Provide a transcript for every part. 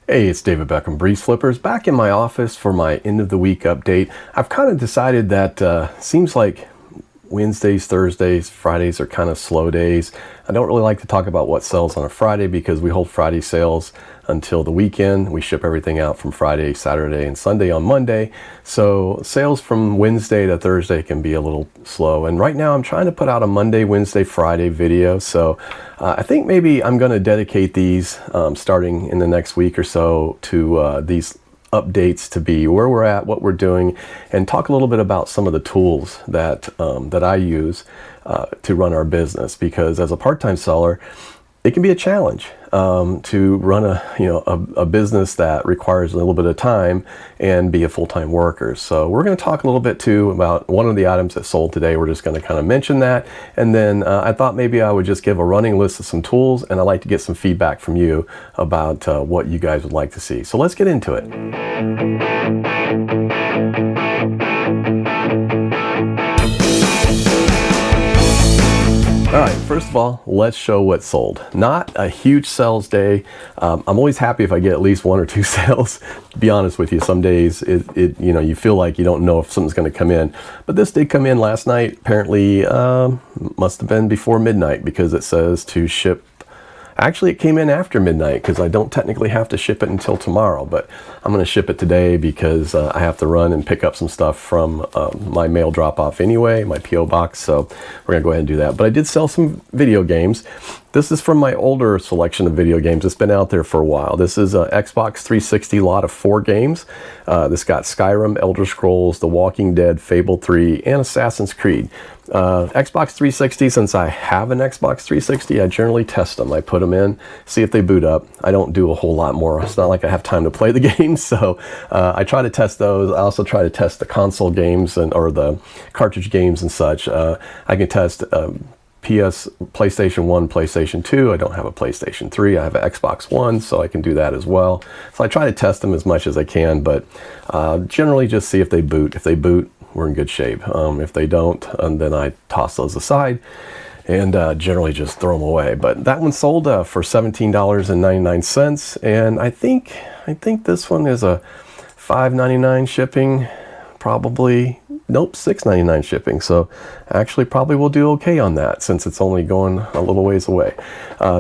Hey, it's David Beckham, BreezeFlippers, back in my office for my end of the week update. I've kind of decided that seems like Wednesdays, Thursdays, Fridays are kind of slow days. I don't really like to talk about what sells on a Friday because we hold Friday sales until the weekend. We ship everything out from Friday, Saturday, and Sunday on Monday. So sales from Wednesday to Thursday can be a little slow. And right now I'm trying to put out a Monday, Wednesday, Friday video. So I think maybe I'm going to dedicate these starting in the next week or so to these updates to be where we're at, what we're doing, and talk a little bit about some of the tools that I use to run our business. Because as a part-time seller, it can be a challenge to run a business that requires a little bit of time and be a full-time worker. So we're going to talk a little bit too about one of the items that sold today. We're just going to kind of mention that, and then I thought maybe I would just give a running list of some tools, and I'd like to get some feedback from you about what you guys would like to see. So let's get into it. All right, first of all, let's show what sold. Not a huge sales day. I'm always happy if I get at least one or two sales. To be honest with you, some days you feel like you don't know if something's going to come in. But this did come in last night. Apparently, must have been before midnight because it says to ship. Actually, it came in after midnight because I don't technically have to ship it until tomorrow, but I'm going to ship it today because I have to run and pick up some stuff from my mail drop-off anyway, my P.O. box, so we're going to go ahead and do that. But I did sell some video games. This is from my older selection of video games. It's been out there for a while. This is an Xbox 360 lot of 4 games. This got Skyrim, Elder Scrolls, The Walking Dead, Fable 3, and Assassin's Creed. Xbox 360, since I have an Xbox 360, I generally test them. I put them in, see if they boot up. I don't do a whole lot more. It's not like I have time to play the games, so I try to test those. I also try to test the console games or the cartridge games and such. I can test PlayStation 1, PlayStation 2. I don't have a PlayStation 3. I have an Xbox One, so I can do that as well. So I try to test them as much as I can, but generally just see if they boot. If they boot, we're in good shape. If they don't, then I toss those aside and generally just throw them away. But that one sold for $17.99, and I think this one is a $5.99 shipping, probably. Nope, $6.99 shipping. So actually probably we'll do okay on that since it's only going a little ways away.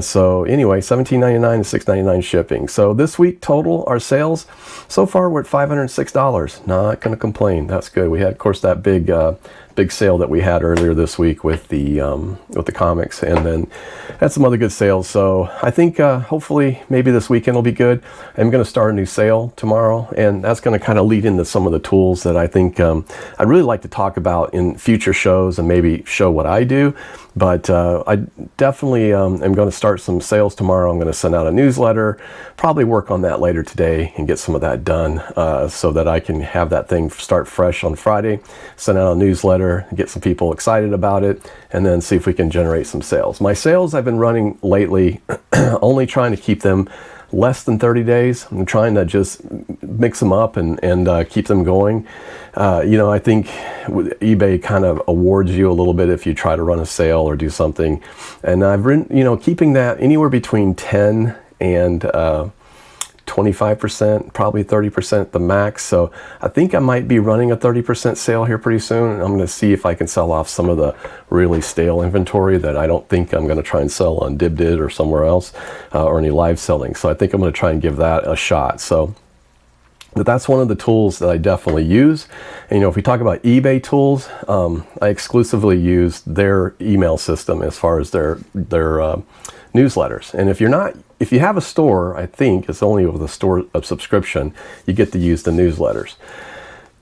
So anyway, $17.99 to $6.99 shipping. So this week total, our sales so far we're at $506. Not going to complain. That's good. We had, of course, that big sale that we had earlier this week with the comics, and then had some other good sales. So I think hopefully maybe this weekend will be good. I'm going to start a new sale tomorrow, and that's going to kind of lead into some of the tools that I think I'd really like to talk about in future shows and maybe show what I do. But I definitely am going to start some sales tomorrow. I'm going to send out a newsletter, probably work on that later today and get some of that done so that I can have that thing start fresh on Friday, send out a newsletter, get some people excited about it, and then see if we can generate some sales. My sales I've been running lately, only trying to keep them less than 30 days. I'm trying to just mix them up and keep them going. I think eBay kind of awards you a little bit if you try to run a sale or do something. And I've been, keeping that anywhere between 10 and 25%, probably 30% at the max. So I think I might be running a 30% sale here pretty soon. I'm going to see if I can sell off some of the really stale inventory that I don't think I'm going to try and sell on DibDid or somewhere else or any live selling. So I think I'm going to try and give that a shot. So but that's one of the tools that I definitely use. And, if we talk about eBay tools, I exclusively use their email system as far as their newsletters. And if you have a store, I think it's only with a store of subscription, you get to use the newsletters.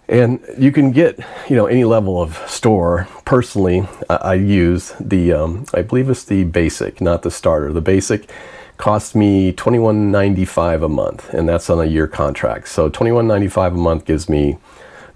And you can get, any level of store. Personally, I use the, I believe it's the basic, not the starter. The basic costs me $21.95 a month, and that's on a year contract. So $21.95 a month gives me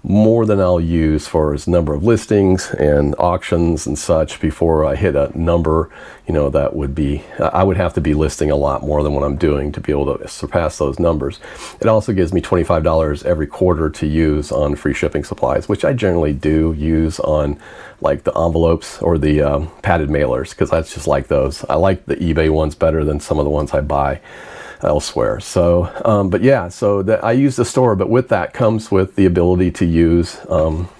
more than I'll use for his number of listings and auctions and such before I hit a number, that would be, I would have to be listing a lot more than what I'm doing to be able to surpass those numbers. It also gives me $25 every quarter to use on free shipping supplies, which I generally do use on like the envelopes or the padded mailers, because I just like those. I like the eBay ones better than some of the ones I buy. elsewhere. So, but yeah, so that I use the store, but with that comes with the ability to use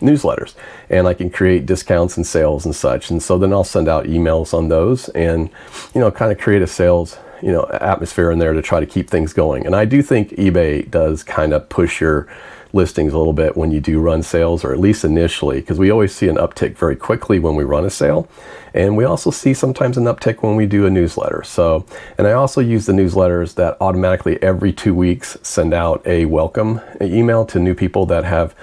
newsletters, and I can create discounts and sales and such. And so then I'll send out emails on those, and kind of create a sales atmosphere in there to try to keep things going. And I do think eBay does kind of push your listings a little bit when you do run sales, or at least initially, because we always see an uptick very quickly when we run a sale, and we also see sometimes an uptick when we do a newsletter. So, and I also use the newsletters that automatically every 2 weeks send out a welcome email to new people that have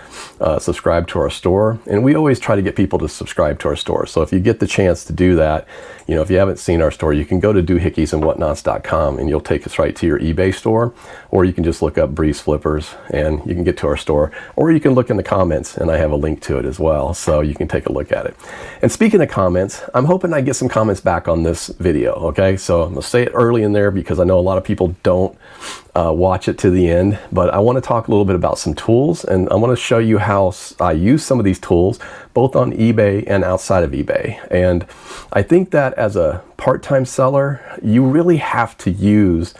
subscribed to our store. And we always try to get people to subscribe to our store. So if you get the chance to do that, if you haven't seen our store, you can go to doohickeysandwhatnots.com, and you'll take us right to your eBay store, or you can just look up BreezeFlippers and you can get to our store, or you can look in the comments and I have a link to it as well, so you can take a look at it. And speaking of comments, I'm hoping I get some comments back on this video, okay? So I'm gonna say it early in there because I know a lot of people don't watch it to the end, but I want to talk a little bit about some tools, and I want to show you how I use some of these tools both on eBay and outside of eBay. And I think that as a part-time seller, you really have to use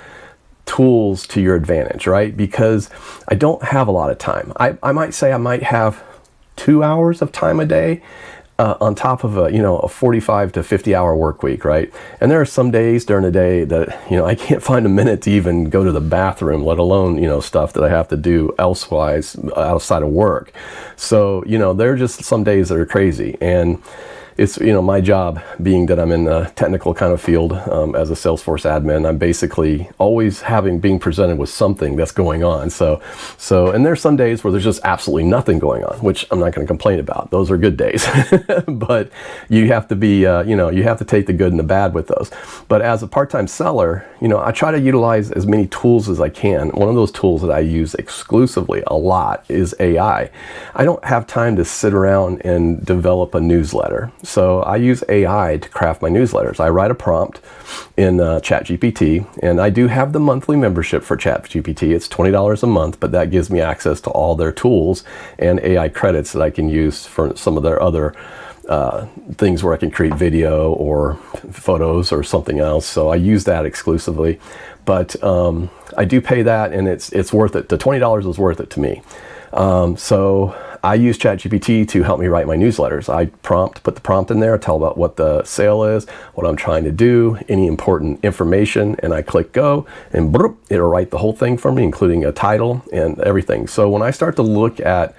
tools to your advantage, right? Because I don't have a lot of time. I might say I might have 2 hours of time a day, on top of a 45 to 50 hour work week, right? And there are some days during the day that I can't find a minute to even go to the bathroom, let alone stuff that I have to do elsewise outside of work. So there are just some days that are crazy, and it's my job, being that I'm in a technical kind of field as a Salesforce admin, I'm basically always being presented with something that's going on. So and there's some days where there's just absolutely nothing going on, which I'm not going to complain about. Those are good days. But you have to be you have to take the good and the bad with those. But as a part-time seller, I try to utilize as many tools as I can. One of those tools that I use exclusively a lot is AI. I don't have time to sit around and develop a newsletter. So I use AI to craft my newsletters. I write a prompt in ChatGPT, and I do have the monthly membership for ChatGPT. It's $20 a month, but that gives me access to all their tools and AI credits that I can use for some of their other things where I can create video or photos or something else. So I use that exclusively, but I do pay that, and it's worth it. The $20 is worth it to me. So I use ChatGPT to help me write my newsletters. I put the prompt in there, tell about what the sale is, what I'm trying to do, any important information, and I click go, and bloop, it'll write the whole thing for me, including a title and everything. So when I start to look at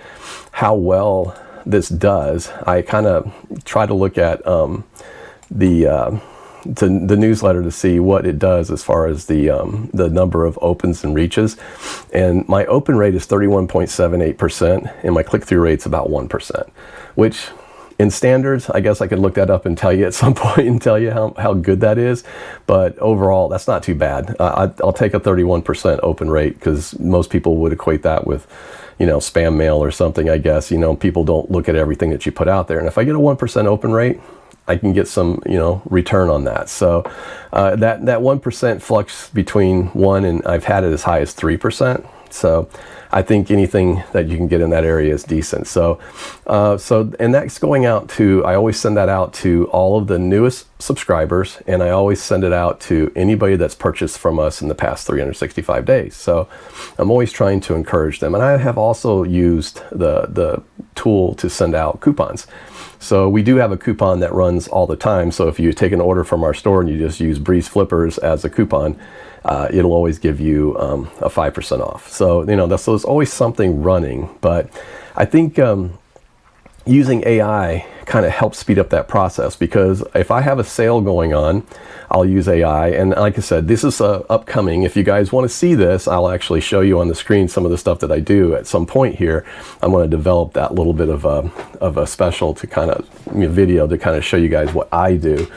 how well this does, I kind of try to look at the newsletter to see what it does as far as the number of opens and reaches. And my open rate is 31.78%, and my click-through rate's about 1%, which in standards, I guess I could look that up and tell you at some point and tell you how good that is. But overall, that's not too bad. I'll take a 31% open rate, because most people would equate that with spam mail or something, I guess. People don't look at everything that you put out there. And if I get a 1% open rate, I can get some, return on that. So that 1% flux between 1 and I've had it as high as 3%. So I think anything that you can get in that area is decent. So and that's going out to, I always send that out to all of the newest subscribers, and I always send it out to anybody that's purchased from us in the past 365 days. So I'm always trying to encourage them. And I have also used the tool to send out coupons. So we do have a coupon that runs all the time. So if you take an order from our store and you just use BreezeFlippers as a coupon, it'll always give you a 5% off. So so there's always something running. But I think using AI kind of helps speed up that process, because if I have a sale going on, I'll use AI. And like I said, this is upcoming. If you guys want to see this, I'll actually show you on the screen some of the stuff that I do at some point here. I'm going to develop that little bit of a special to kind of video to kind of show you guys what I do.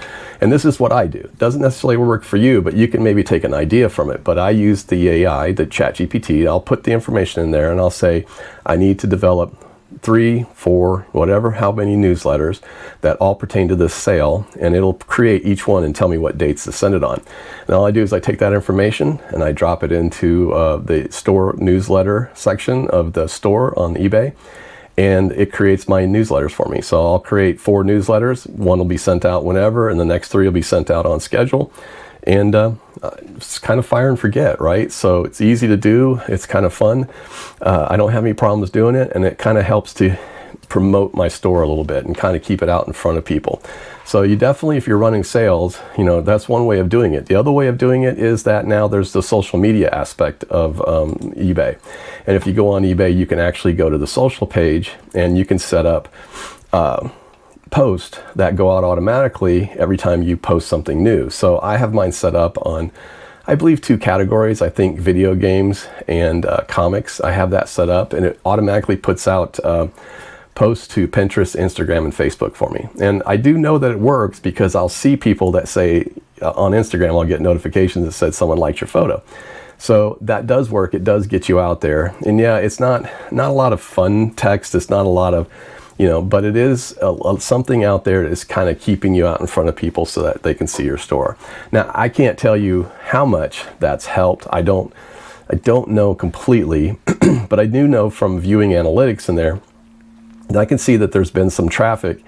And this is what I do. It doesn't necessarily work for you, but you can maybe take an idea from it. But I use the AI, the ChatGPT. I'll put the information in there and I'll say, I need to develop 3, 4, whatever, how many newsletters that all pertain to this sale, and it'll create each one and tell me what dates to send it on. And all I do is I take that information and I drop it into the store newsletter section of the store on eBay, and it creates my newsletters for me. So I'll create 4 newsletters. One will be sent out whenever, and the next 3 will be sent out on schedule. and it's kind of fire and forget, right? So it's easy to do. It's kind of fun. I don't have any problems doing it, and it kind of helps to promote my store a little bit and kind of keep it out in front of people. So you definitely, if you're running sales, that's one way of doing it. The other way of doing it is that now there's the social media aspect of eBay. And if you go on eBay, you can actually go to the social page and you can set up posts that go out automatically every time you post something new. So I have mine set up on, I believe, 2 categories. I think video games and comics. I have that set up, and it automatically puts out posts to Pinterest, Instagram, and Facebook for me. And I do know that it works because I'll see people that say on Instagram, I'll get notifications that said someone liked your photo. So that does work. It does get you out there. And yeah, it's not a lot of fun text. It's not a lot of, but it is something out there that is kind of keeping you out in front of people so that they can see your store. Now, I can't tell you how much that's helped. I don't know completely, but I do know from viewing analytics in there, and I can see that there's been some traffic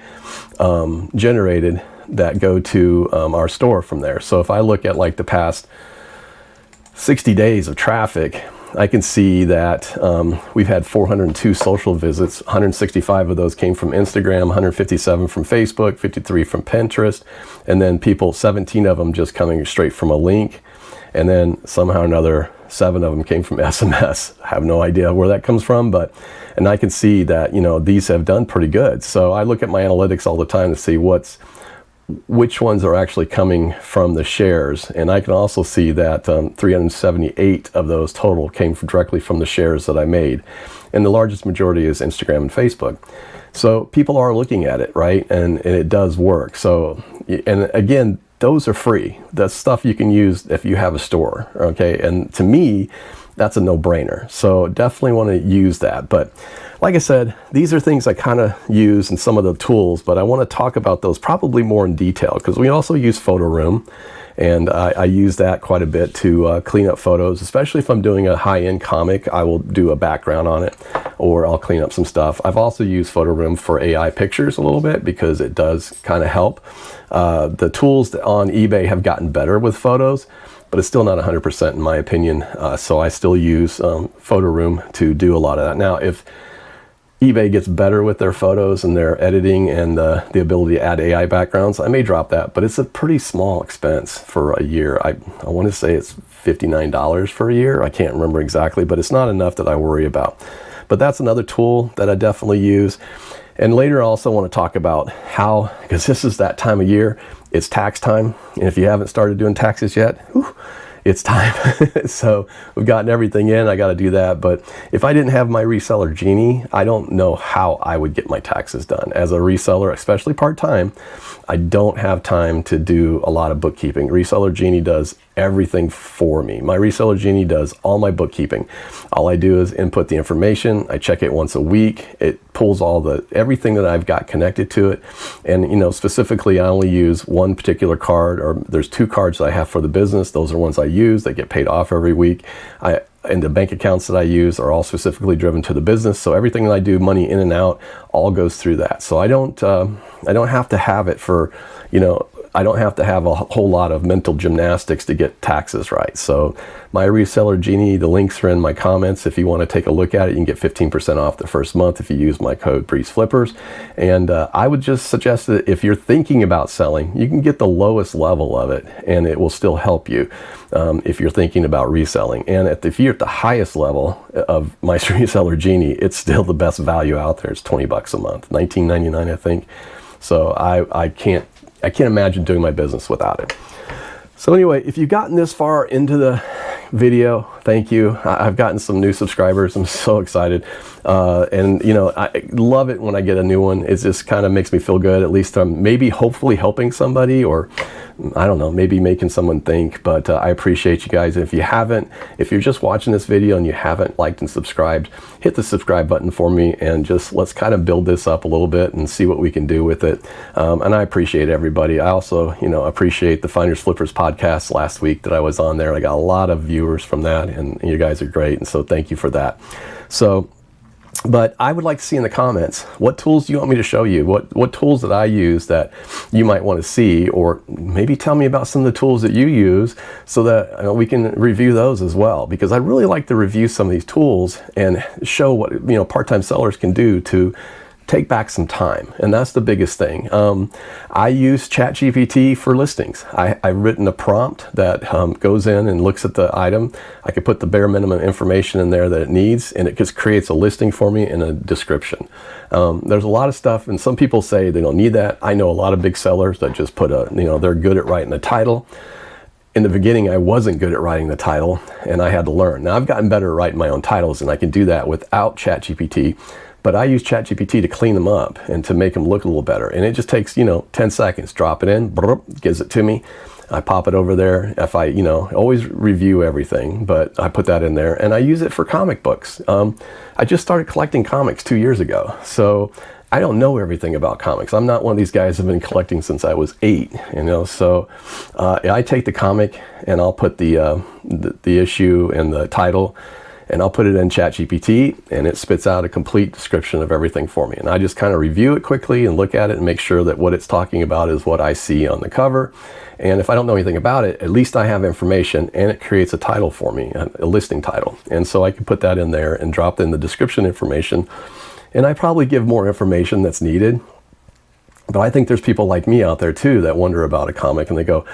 generated that go to our store from there. So if I look at like the past 60 days of traffic, I can see that we've had 402 social visits. 165 of those came from Instagram, 157 from Facebook, 53 from Pinterest, and then 17 of them just coming straight from a link. And then somehow or another, 7 of them came from SMS. I have no idea where that comes from, and I can see that, these have done pretty good. So I look at my analytics all the time to see which ones are actually coming from the shares. And I can also see that 378 of those total came directly from the shares that I made. And the largest majority is Instagram and Facebook. So people are looking at it, right? And it does work. So, and again, those are free. That's stuff you can use if you have a store, okay? And to me, that's a no-brainer. So definitely want to use that. But like I said, these are things I kind of use in some of the tools, but I want to talk about those probably more in detail because we also use Photo Room, and I use that quite a bit to clean up photos, especially if I'm doing a high-end comic. I will do a background on it, or I'll clean up some stuff. I've also used Photo Room for AI pictures a little bit because it does kind of help. The tools on eBay have gotten better with photos, but it's still not 100% in my opinion. So I still use Photo Room to do a lot of that. Now, if eBay gets better with their photos and their editing and the ability to add AI backgrounds, I may drop that, but it's a pretty small expense for a year. I want to say it's $59 for a year. I can't remember exactly, but it's not enough that I worry about. But that's another tool that I definitely use. And later I also want to talk about how, because this is that time of year, it's tax time. And if you haven't started doing taxes yet, it's time. So we've gotten everything in. I got to do that. But if I didn't have my ResellerGenie, I don't know how I would get my taxes done. As a reseller, especially part-time, I don't have time to do a lot of bookkeeping. ResellerGenie does everything for me. My ResellerGenie does all my bookkeeping. All I do is input the information. I check it once a week. It pulls everything that I've got connected to it. And specifically, I only use one particular card, or there's 2 cards that I have for the business. Those are ones I use. They get paid off every week. And the bank accounts that I use are all specifically driven to the business. So everything that I do, money in and out, all goes through that. So I don't have to have it for, I don't have to have a whole lot of mental gymnastics to get taxes right. So my ResellerGenie, the links are in my comments. If you want to take a look at it, you can get 15% off the first month if you use my code BreezeFlippers. And I would just suggest that if you're thinking about selling, you can get the lowest level of it and it will still help you if you're thinking about reselling. And if you're at the highest level of my ResellerGenie, it's still the best value out there. It's $20 a month, $19.99 I think. So I can't imagine doing my business without it. So anyway, if you've gotten this far into the video, thank you. I've gotten some new subscribers. I'm so excited. And I love it when I get a new one. It just kind of makes me feel good. At least I'm hopefully helping somebody, or I don't know, maybe making someone think. But I appreciate you guys. If you're just watching this video and you haven't liked and subscribed, hit the subscribe button for me, and just let's kind of build this up a little bit and see what we can do with it. And I appreciate everybody. I also, appreciate the Finders Flippers podcast last week that I was on there. I got a lot of viewers from that, and you guys are great. And so thank you for that. So But I would like to see in the comments, what tools do you want me to show you? What tools that I use that you might want to see, or maybe tell me about some of the tools that you use so that we can review those as well. Because I really like to review some of these tools and show what part-time sellers can do to take back some time, and that's the biggest thing. I use ChatGPT for listings. I've written a prompt that goes in and looks at the item. I could put the bare minimum information in there that it needs, and it just creates a listing for me and a description. There's a lot of stuff, and some people say they don't need that. I know a lot of big sellers that just put they're good at writing the title. In the beginning, I wasn't good at writing the title, and I had to learn. Now I've gotten better at writing my own titles, and I can do that without ChatGPT. But I use ChatGPT to clean them up and to make them look a little better. And it just takes, 10 seconds. Drop it in, gives it to me. I pop it over there. If I, always review everything, but I put that in there. And I use it for comic books. I just started collecting comics 2 years ago. So I don't know everything about comics. I'm not one of these guys who've been collecting since I was 8, So I take the comic and I'll put the issue and the title, and I'll put it in ChatGPT, and it spits out a complete description of everything for me. And I just kind of review it quickly and look at it and make sure that what it's talking about is what I see on the cover. And if I don't know anything about it, at least I have information, and it creates a title for me, a listing title. And so I can put that in there and drop in the description information. And I probably give more information that's needed. But I think there's people like me out there too that wonder about a comic, and they go,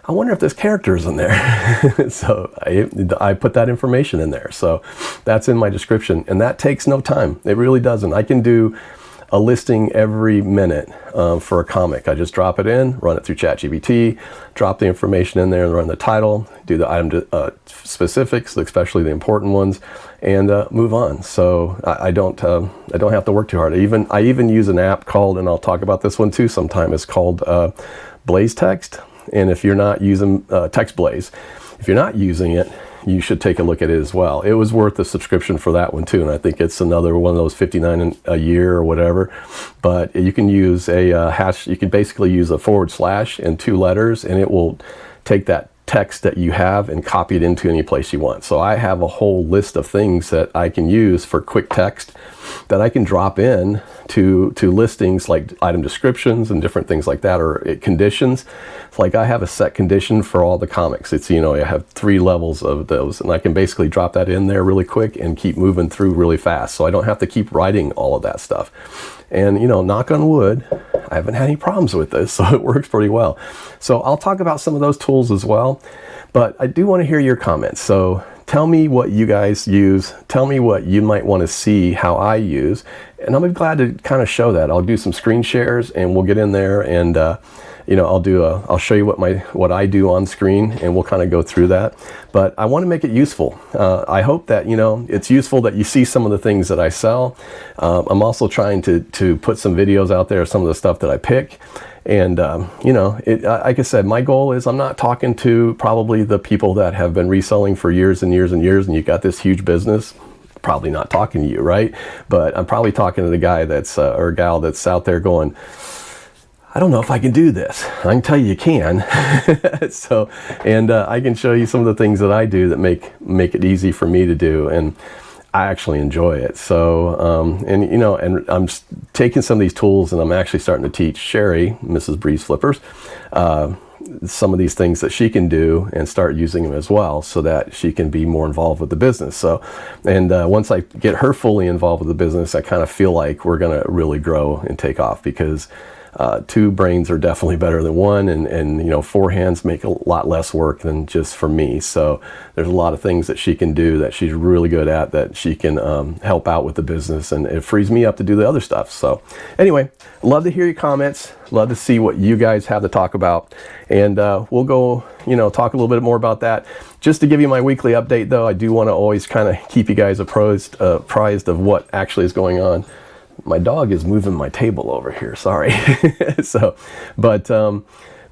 I wonder if there's characters in there. So I put that information in there. So that's in my description, and that takes no time. It really doesn't. I can do a listing every minute for a comic. I just drop it in, run it through ChatGPT, drop the information in there and run the title, do the item specifics, especially the important ones, and move on. So I don't have to work too hard. I even use an app called, and I'll talk about this one too sometime, it's called Blaze Text. And if you're not using Text Blaze, if you're not using it, you should take a look at it as well. It was worth a subscription for that one too, and I think it's another one of those $59 a year or whatever. But you can use a hash. You can basically use a / and 2 letters, and it will take that text that you have and copy it into any place you want. So I have a whole list of things that I can use for quick text that I can drop in to listings, like item descriptions and different things like that, or conditions. It's like I have a set condition for all the comics. It's, I have 3 levels of those, and I can basically drop that in there really quick and keep moving through really fast. So I don't have to keep writing all of that stuff. And, knock on wood, I haven't had any problems with this, so it works pretty well. So I'll talk about some of those tools as well, but I do want to hear your comments. So tell me what you guys use. Tell me what you might want to see how I use, and I'll be glad to kind of show that. I'll do some screen shares, and we'll get in there, and I'll show you what I do on screen, and we'll kind of go through that. But I want to make it useful. I hope that it's useful, that you see some of the things that I sell. I'm also trying to put some videos out there of some of the stuff that I pick. And like I said, my goal is, I'm not talking to probably the people that have been reselling for years and years and years, and you got this huge business. Probably not talking to you, right? But I'm probably talking to the guy or gal that's out there going, I don't know if I can do this. I can tell you can. So, and I can show you some of the things that I do that make it easy for me to do, and I actually enjoy it. So, and I'm taking some of these tools, and I'm actually starting to teach Sherry, Mrs. BreezeFlippers, some of these things that she can do, and start using them as well, so that she can be more involved with the business. So, and once I get her fully involved with the business, I kind of feel like we're going to really grow and take off, because 2 brains are definitely better than 1, and 4 hands make a lot less work than just for me. So there's a lot of things that she can do that she's really good at, that she can help out with the business, and it frees me up to do the other stuff. So anyway, love to hear your comments, love to see what you guys have to talk about, and we'll go talk a little bit more about that. Just to give you my weekly update though, I do want to always kind of keep you guys apprised of what actually is going on. My dog is moving my table over here, sorry. So, but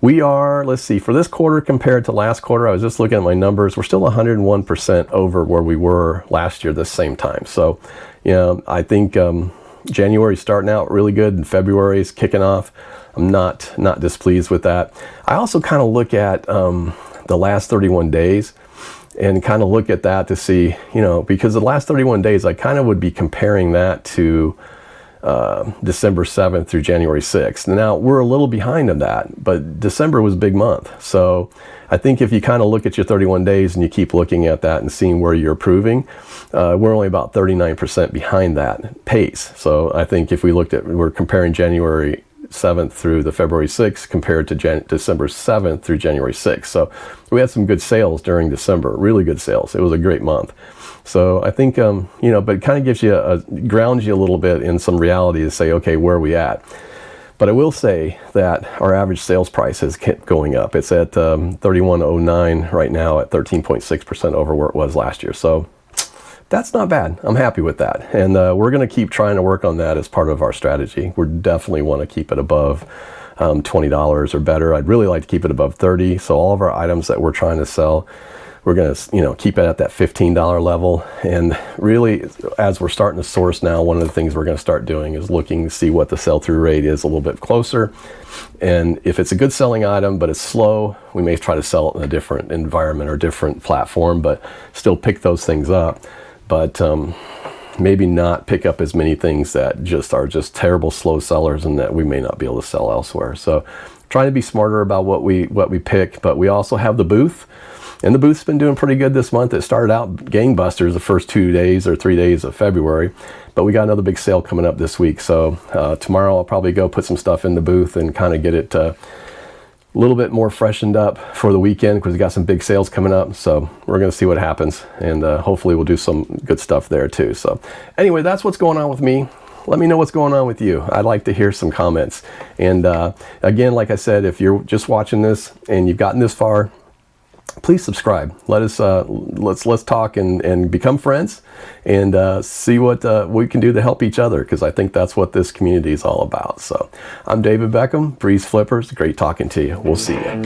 we are, let's see, for this quarter compared to last quarter, I was just looking at my numbers, we're still 101% over where we were last year this same time. So, I think January's starting out really good, and February's kicking off. I'm not displeased with that. I also kind of look at the last 31 days, and kind of look at that to see, you know, because the last 31 days, I kind of would be comparing that to December 7th through January 6th. Now, we're a little behind on that, but December was a big month. So I think if you kind of look at your 31 days and you keep looking at that and seeing where you're improving, we're only about 39% behind that pace. So I think if we looked at, we're comparing January 7th through the February 6th compared to December 7th through January 6th. So we had some good sales during December, really good sales. It was a great month. So I think, you know, but it kind of gives you grounds you a little bit in some reality to say, okay, where are we at? But I will say that our average sales price has kept going up. It's at 3109 right now, at 13.6% over where it was last year. So that's not bad. I'm happy with that. And we're going to keep trying to work on that as part of our strategy. We definitely want to keep it above $20 or better. I'd really like to keep it above 30. So all of our items that we're trying to sell, we're going to, you know, keep it at that $15 level. And really, as we're starting to source now, one of the things we're going to start doing is looking to see what the sell-through rate is a little bit closer. And if it's a good selling item, but it's slow, we may try to sell it in a different environment or different platform, but still pick those things up. But maybe not pick up as many things that just are just terrible slow sellers and that we may not be able to sell elsewhere. So trying to be smarter about what we pick, but we also have the booth. And the booth's been doing pretty good this month. It started out gangbusters the first 2 days or 3 days of February, but we got another big sale coming up this week. So tomorrow I'll probably go put some stuff in the booth and kind of get it a little bit more freshened up for the weekend, because we got some big sales coming up. So we're going to see what happens, and hopefully we'll do some good stuff there too. So anyway, that's what's going on with me. Let me know what's going on with you. I'd like to hear some comments. And again, like I said, if you're just watching this and you've gotten this far, please subscribe. Let us let's talk and become friends, and see what we can do to help each other, because I think that's what this community is all about. So I'm David Beckham, BreezeFlippers. Great talking to you. We'll see you.